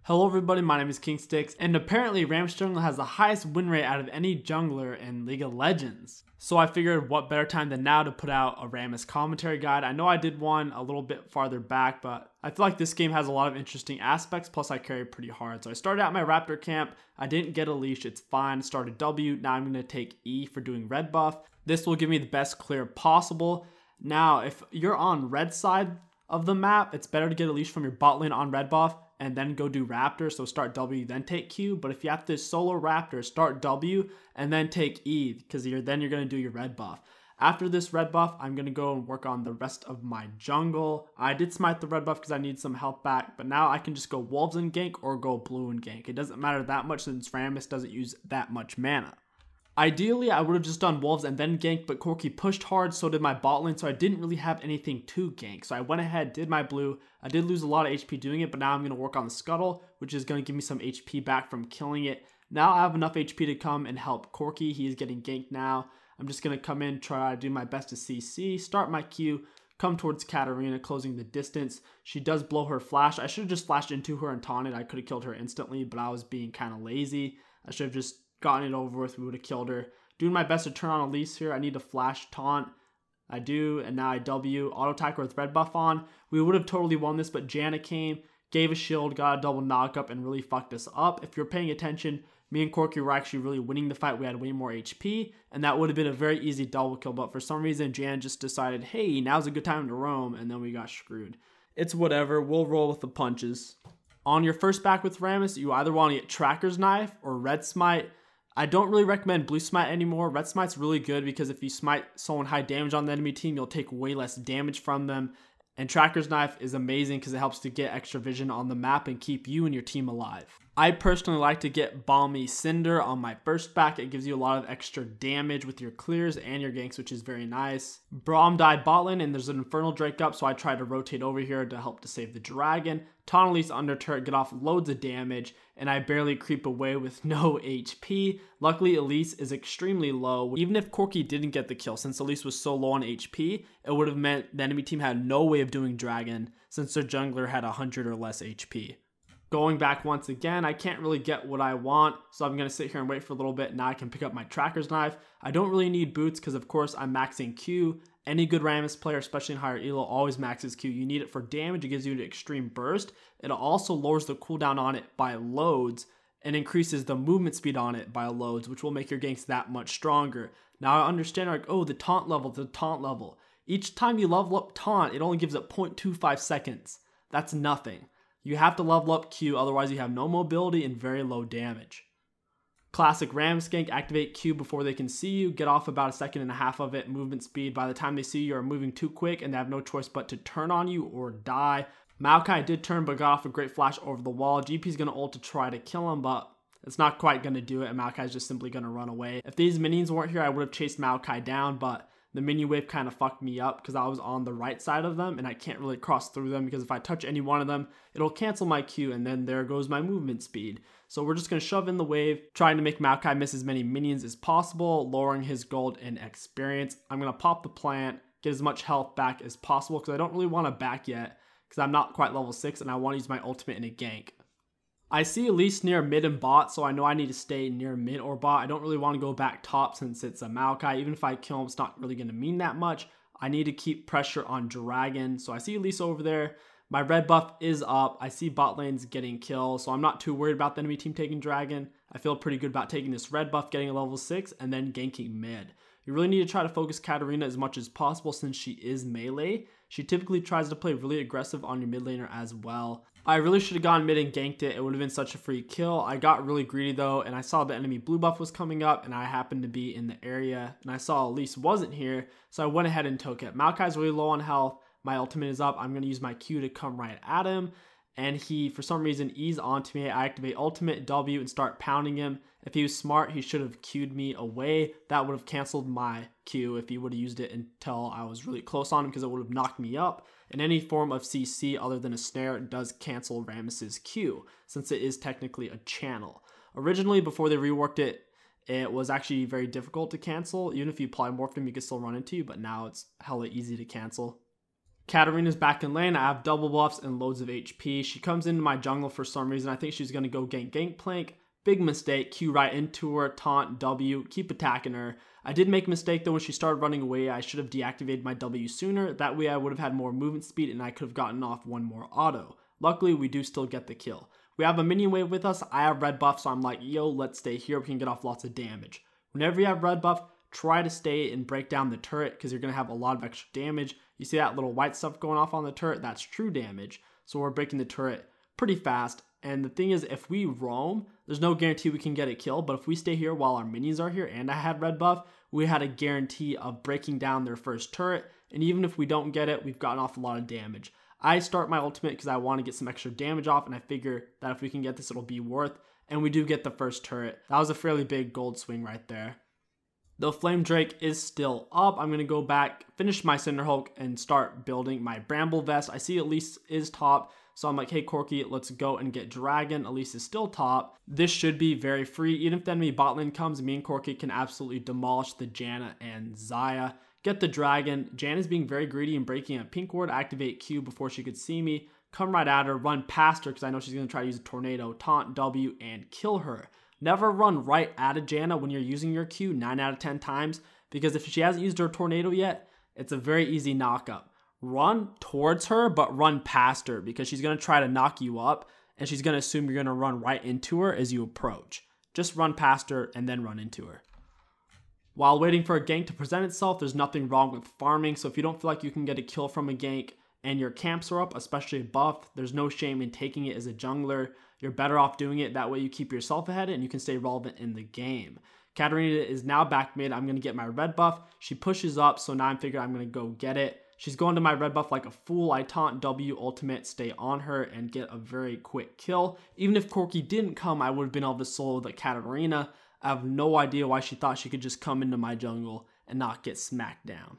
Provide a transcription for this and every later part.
Hello everybody, my name is KingStix, and apparently Rammus Jungle has the highest win rate out of any jungler in League of Legends. So I figured what better time than now to put out a Rammus commentary guide. I know I did one a little bit farther back, but I feel like this game has a lot of interesting aspects, plus I carry pretty hard. So I started out my Raptor camp, I didn't get a leash, it's fine. Started W, now I'm going to take E for doing red buff. This will give me the best clear possible. Now, if you're on red side of the map, it's better to get a leash from your bot lane on red buff and then go do Raptor, so start W, then take Q. But if you have to solo Raptor, start W, and then take E, because then you're going to do your red buff. After this red buff, I'm going to go and work on the rest of my jungle. I did smite the red buff because I need some health back, but now I can just go Wolves and gank or go blue and gank. It doesn't matter that much since Rammus doesn't use that much mana. Ideally, I would have just done Wolves and then ganked, but Corki pushed hard, so did my bot lane, so I didn't really have anything to gank. So I went ahead, did my blue. I did lose a lot of HP doing it, but now I'm going to work on the scuttle, which is going to give me some HP back from killing it. Now I have enough HP to come and help Corki. He is getting ganked now. I'm just going to come in, try to do my best to CC, start my Q, come towards Katarina, closing the distance. She does blow her flash. I should have just flashed into her and taunted. I could have killed her instantly, but I was being kind of lazy. I should have just gotten it over with. We would have killed her. Doing my best to turn on Elise here. I need to flash taunt. I do, and now I W. Auto attacker with red buff on. We would have totally won this, but Janna came, gave a shield, got a double knock up, and really fucked us up. If you're paying attention, me and Corki were actually really winning the fight. We had way more HP, and that would have been a very easy double kill, but for some reason, Jan just decided, hey, now's a good time to roam, and then we got screwed. It's whatever. We'll roll with the punches. On your first back with Rammus, you either want to get Tracker's Knife or Red Smite. I don't really recommend Blue Smite anymore. Red Smite's really good because if you smite someone high damage on the enemy team, you'll take way less damage from them. And Tracker's Knife is amazing because it helps to get extra vision on the map and keep you and your team alive. I personally like to get Balmy Cinder on my first back. It gives you a lot of extra damage with your clears and your ganks, which is very nice. Braum died bot lane and there's an Infernal Drake up, so I try to rotate over here to help to save the dragon. Taunt under turret, get off loads of damage, and I barely creep away with no HP. Luckily, Elise is extremely low. Even if Corki didn't get the kill, since Elise was so low on HP, it would have meant the enemy team had no way of doing dragon, since their jungler had 100 or less HP. Going back once again, I can't really get what I want, so I'm going to sit here and wait for a little bit. Now I can pick up my Tracker's Knife. I don't really need boots because, of course, I'm maxing Q. Any good Rammus player, especially in higher elo, always maxes Q. You need it for damage. It gives you an extreme burst. It also lowers the cooldown on it by loads and increases the movement speed on it by loads, which will make your ganks that much stronger. Now I understand, like, oh, the taunt level. Each time you level up taunt, it only gives it 0.25 seconds. That's nothing. You have to level up Q, otherwise you have no mobility and very low damage. Classic Rammus gank, activate Q before they can see you, get off about 1.5 seconds of it, movement speed. By the time they see you, you're moving too quick and they have no choice but to turn on you or die. Maokai did turn but got off a great flash over the wall. GP's going to ult to try to kill him, but it's not quite going to do it, and Maokai's just simply going to run away. If these minions weren't here, I would have chased Maokai down, but the minion wave kind of fucked me up because I was on the right side of them and I can't really cross through them because if I touch any one of them, it'll cancel my Q and then there goes my movement speed. So we're just going to shove in the wave, trying to make Maokai miss as many minions as possible, lowering his gold and experience. I'm going to pop the plant, get as much health back as possible because I don't really want to back yet because I'm not quite level 6 and I want to use my ultimate in a gank. I see Elise near mid and bot, so I know I need to stay near mid or bot. I don't really want to go back top since it's a Maokai. Even if I kill him, it's not really going to mean that much. I need to keep pressure on dragon. So I see Elise over there. My red buff is up. I see bot lanes getting kills, so I'm not too worried about the enemy team taking dragon. I feel pretty good about taking this red buff, getting a level 6, and then ganking mid. You really need to try to focus Katarina as much as possible since she is melee. She typically tries to play really aggressive on your mid laner as well. I really should have gone mid and ganked it. It would have been such a free kill. I got really greedy though, and I saw the enemy blue buff was coming up, and I happened to be in the area, and I saw Elise wasn't here, so I went ahead and took it. Maokai's really low on health. My ultimate is up. I'm going to use my Q to come right at him, and he, for some reason, eased onto me. I activate ultimate W and start pounding him. If he was smart, he should have Q'd me away. That would have canceled my Q if he would have used it until I was really close on him because it would have knocked me up. And any form of CC other than a snare does cancel Rammus's Q, since it is technically a channel. Originally, before they reworked it, it was actually very difficult to cancel. Even if you polymorphed him, you could still run into you, but now it's hella easy to cancel. Katarina's back in lane. I have double buffs and loads of HP. She comes into my jungle for some reason. I think she's going to go gank Gangplank. Big mistake. Q right into her. Taunt, W. Keep attacking her. I did make a mistake though when she started running away. I should have deactivated my W sooner. That way I would have had more movement speed and I could have gotten off one more auto. Luckily, we do still get the kill. We have a minion wave with us. I have red buff, so I'm like, yo, let's stay here. We can get off lots of damage. Whenever you have red buff, try to stay and break down the turret because you're going to have a lot of extra damage. You see that little white stuff going off on the turret? That's true damage. So we're breaking the turret pretty fast. And the thing is, if we roam, there's no guarantee we can get a kill. But if we stay here while our minions are here and I had red buff, we had a guarantee of breaking down their first turret. And even if we don't get it, we've gotten off a lot of damage. I start my ultimate because I want to get some extra damage off. And I figure that if we can get this, it'll be worth. And we do get the first turret. That was a fairly big gold swing right there. The Flame Drake is still up. I'm going to go back, finish my Cinder Hulk, and start building my Bramble Vest. I see Elise is top, so I'm like, hey Corki, let's go and get Dragon. Elise is still top. This should be very free. Even if the enemy bot lane comes, me and Corki can absolutely demolish the Janna and Xayah. Get the Dragon. Janna's being very greedy and breaking a pink ward. Activate Q before she could see me. Come right at her, run past her because I know she's going to try to use a tornado, taunt W, and kill her. Never run right at a Janna when you're using your Q 9 out of 10 times because if she hasn't used her tornado yet, it's a very easy knock up. Run towards her, but run past her because she's going to try to knock you up and she's going to assume you're going to run right into her as you approach. Just run past her and then run into her. While waiting for a gank to present itself, there's nothing wrong with farming. So if you don't feel like you can get a kill from a gank and your camps are up, especially a buff, there's no shame in taking it as a jungler. You're better off doing it. That way you keep yourself ahead and you can stay relevant in the game. Katarina is now back mid. I'm going to get my red buff. She pushes up, so now I'm figuring I'm going to go get it. She's going to my red buff like a fool. I taunt W ultimate, stay on her, and get a very quick kill. Even if Corki didn't come, I would have been able to solo the Katarina. I have no idea why she thought she could just come into my jungle and not get smacked down.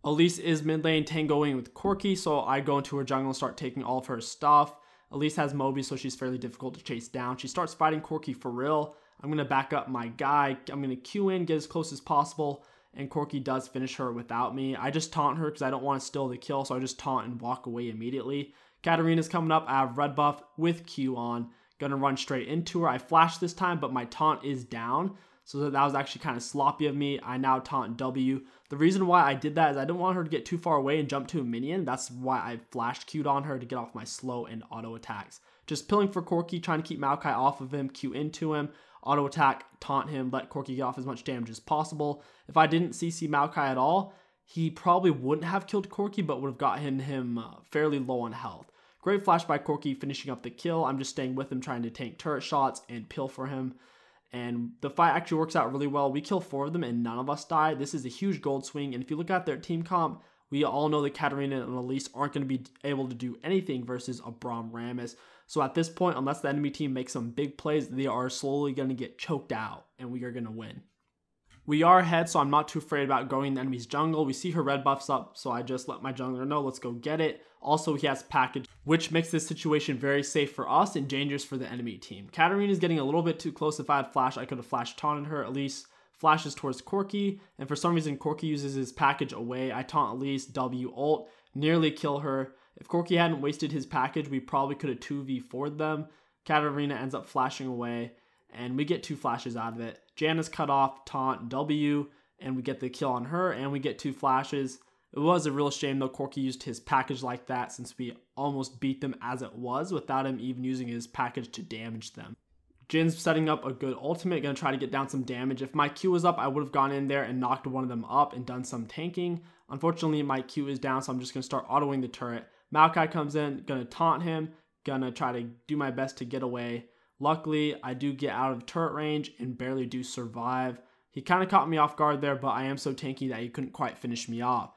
Elise is mid lane tangoing with Corki, so I go into her jungle and start taking all of her stuff. Elise has Moby, so she's fairly difficult to chase down. She starts fighting Corki for real. I'm going to back up my guy. I'm going to Q in, get as close as possible, and Corki does finish her without me. I just taunt her because I don't want to steal the kill, so I just taunt and walk away immediately. Katarina's coming up. I have red buff with Q on. Going to run straight into her. I flash this time, but my taunt is down. So that was actually kind of sloppy of me. I now taunt W. The reason why I did that is I didn't want her to get too far away and jump to a minion. That's why I flashed Q'd on her to get off my slow and auto attacks. Just pilling for Corki, trying to keep Maokai off of him, Q into him, auto attack, taunt him, let Corki get off as much damage as possible. If I didn't CC Maokai at all, he probably wouldn't have killed Corki, but would have gotten him fairly low on health. Great flash by Corki, finishing up the kill. I'm just staying with him, trying to tank turret shots and pill for him. And the fight actually works out really well. We kill 4 of them and none of us die. This is a huge gold swing. And if you look at their team comp, we all know that Katarina and Elise aren't going to be able to do anything versus a Braum Rammus. So at this point, unless the enemy team makes some big plays, they are slowly going to get choked out and we are going to win. We are ahead, so I'm not too afraid about going in the enemy's jungle. We see her red buffs up, so I just let my jungler know, let's go get it. Also, he has package, which makes this situation very safe for us and dangerous for the enemy team. Katarina is getting a little bit too close. If I had flash, I could have flash taunted her. Elise flashes towards Corki, and for some reason, Corki uses his package away. I taunt Elise, W ult, nearly kill her. If Corki hadn't wasted his package, we probably could have 2v4'd them. Katarina ends up flashing away, and we get 2 flashes out of it. Janna's cut off, taunt, W, and we get the kill on her, and we get 2 flashes. It was a real shame, though, Corki used his package like that since we almost beat them as it was without him even using his package to damage them. Jin's setting up a good ultimate, going to try to get down some damage. If my Q was up, I would have gone in there and knocked one of them up and done some tanking. Unfortunately, my Q is down, so I'm just going to start autoing the turret. Maokai comes in, going to taunt him, going to try to do my best to get away. Luckily, I do get out of turret range and barely do survive. He kind of caught me off guard there, but I am so tanky that he couldn't quite finish me off.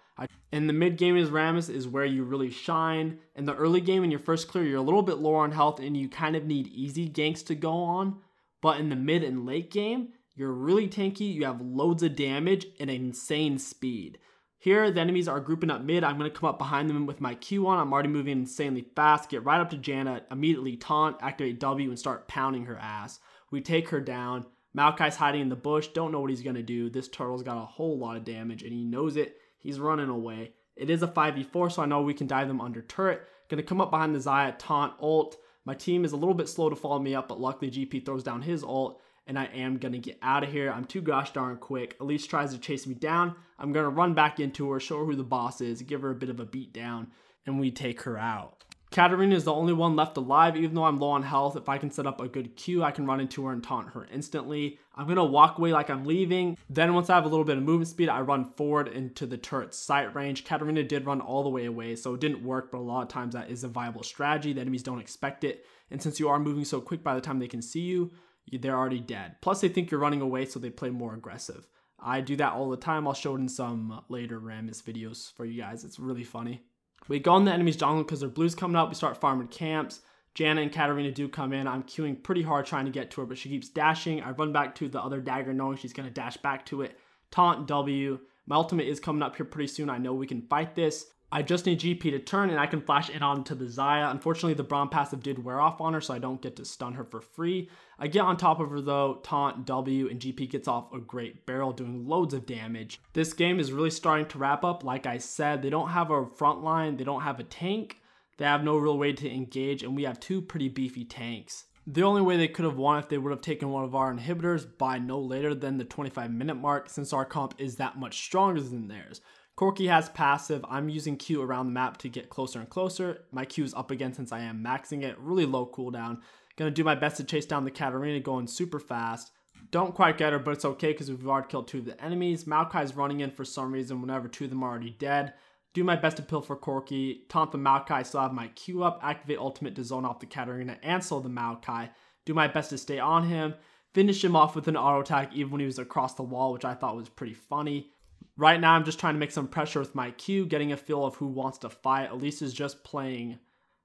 In the mid game as Rammus is where you really shine. In the early game, in your first clear, you're a little bit lower on health and you kind of need easy ganks to go on. But in the mid and late game, you're really tanky, you have loads of damage and insane speed. Here, the enemies are grouping up mid. I'm going to come up behind them with my Q on. I'm already moving insanely fast. Get right up to Janna, immediately taunt, activate W, and start pounding her ass. We take her down. Maokai's hiding in the bush. Don't know what he's going to do. This turtle's got a whole lot of damage, and he knows it. He's running away. It is a 5v4, so I know we can dive them under turret. Gonna come up behind the Xayah, taunt, ult. My team is a little bit slow to follow me up, but luckily GP throws down his ult, and I am gonna get out of here. I'm too gosh darn quick. Elise tries to chase me down. I'm gonna run back into her, show her who the boss is, give her a bit of a beat down, and we take her out. Katarina is the only one left alive. Even though I'm low on health, if I can set up a good Q, I can run into her and taunt her instantly. I'm going to walk away like I'm leaving. Then once I have a little bit of movement speed, I run forward into the turret's sight range. Katarina did run all the way away, so it didn't work, but a lot of times that is a viable strategy. The enemies don't expect it, and since you are moving so quick, by the time they can see you, they're already dead. Plus, they think you're running away, so they play more aggressive. I do that all the time. I'll show it in some later Rammus videos for you guys. It's really funny. We go in the enemy's jungle because their blue's coming up. We start farming camps. Janna and Katarina do come in. I'm queuing pretty hard trying to get to her, but she keeps dashing. I run back to the other dagger knowing she's going to dash back to it. Taunt W. My ultimate is coming up here pretty soon. I know we can fight this. I just need GP to turn and I can flash in onto the Xayah. Unfortunately, the Braum passive did wear off on her, so I don't get to stun her for free. I get on top of her though, taunt W, and GP gets off a great barrel doing loads of damage. This game is really starting to wrap up. Like I said, they don't have a front line, they don't have a tank, they have no real way to engage, and we have two pretty beefy tanks. The only way they could have won if they would have taken one of our inhibitors by no later than the 25-minute mark, since our comp is that much stronger than theirs. Corki has passive. I'm using Q around the map to get closer and closer. My Q is up again since I am maxing it. Really low cooldown. Gonna do my best to chase down the Katarina going super fast. Don't quite get her, but it's okay because we've already killed two of the enemies. Maokai's running in for some reason whenever two of them are already dead. Do my best to pill for Corki. Taunt the Maokai, still have my Q up. Activate ultimate to zone off the Katarina and slow the Maokai. Do my best to stay on him. Finish him off with an auto attack even when he was across the wall, which I thought was pretty funny. Right now, I'm just trying to make some pressure with my Q, getting a feel of who wants to fight. Elise is just playing,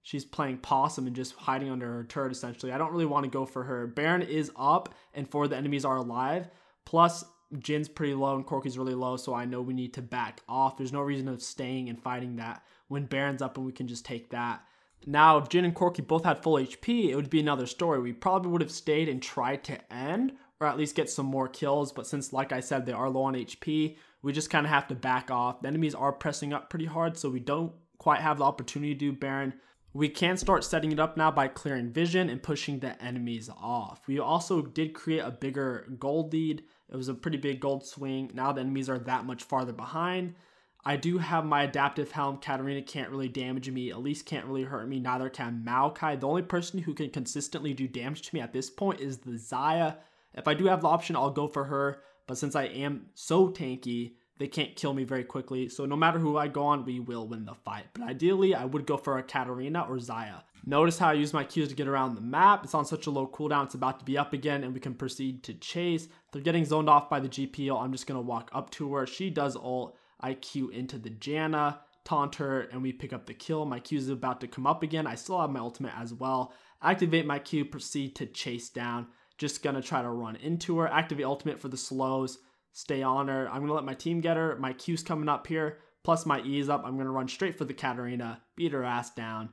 she's playing possum and just hiding under her turret, essentially. I don't really want to go for her. Baron is up, and 4 of the enemies are alive. Plus, Jin's pretty low and Corki's really low, so I know we need to back off. There's no reason of staying and fighting that when Baron's up and we can just take that. Now, if Jin and Corki both had full HP, it would be another story. We probably would have stayed and tried to end, or at least get some more kills, but since, like I said, they are low on HP, we just kind of have to back off. The enemies are pressing up pretty hard, so we don't quite have the opportunity to do Baron. We can start setting it up now by clearing vision and pushing the enemies off. We also did create a bigger gold lead. It was a pretty big gold swing. Now the enemies are that much farther behind. I do have my adaptive helm. Katarina can't really damage me. Elise can't really hurt me. Neither can Maokai. The only person who can consistently do damage to me at this point is the Xayah. If I do have the option, I'll go for her. But since I am so tanky, they can't kill me very quickly. So no matter who I go on, we will win the fight. But ideally, I would go for a Katarina or Xayah. Notice how I use my Qs to get around the map. It's on such a low cooldown. It's about to be up again, and we can proceed to chase. They're getting zoned off by the GPO. I'm just going to walk up to her. She does ult. I Q into the Janna, taunt her, and we pick up the kill. My Q is about to come up again. I still have my ultimate as well. Activate my Q, proceed to chase down. Just gonna try to run into her. Activate ultimate for the slows. Stay on her. I'm gonna let my team get her. My Q's coming up here. Plus my E is up. I'm gonna run straight for the Katarina. Beat her ass down.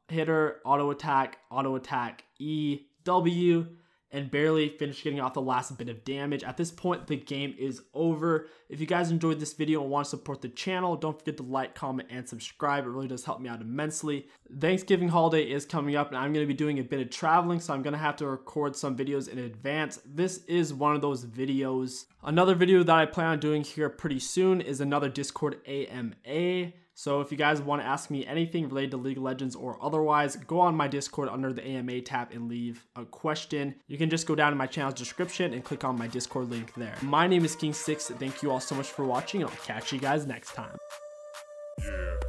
Hit her. Auto attack. E, W. And barely finish getting off the last bit of damage. At this point, the game is over. If you guys enjoyed this video and want to support the channel, don't forget to like, comment, and subscribe. It really does help me out immensely. Thanksgiving holiday is coming up, and I'm going to be doing a bit of traveling, so I'm going to have to record some videos in advance. This is one of those videos. Another video that I plan on doing here pretty soon is another Discord AMA. So if you guys want to ask me anything related to League of Legends or otherwise, go on my Discord under the AMA tab and leave a question. You can just go down to my channel's description and click on my Discord link there. My name is KingStix. Thank you all so much for watching, and I'll catch you guys next time. Yeah.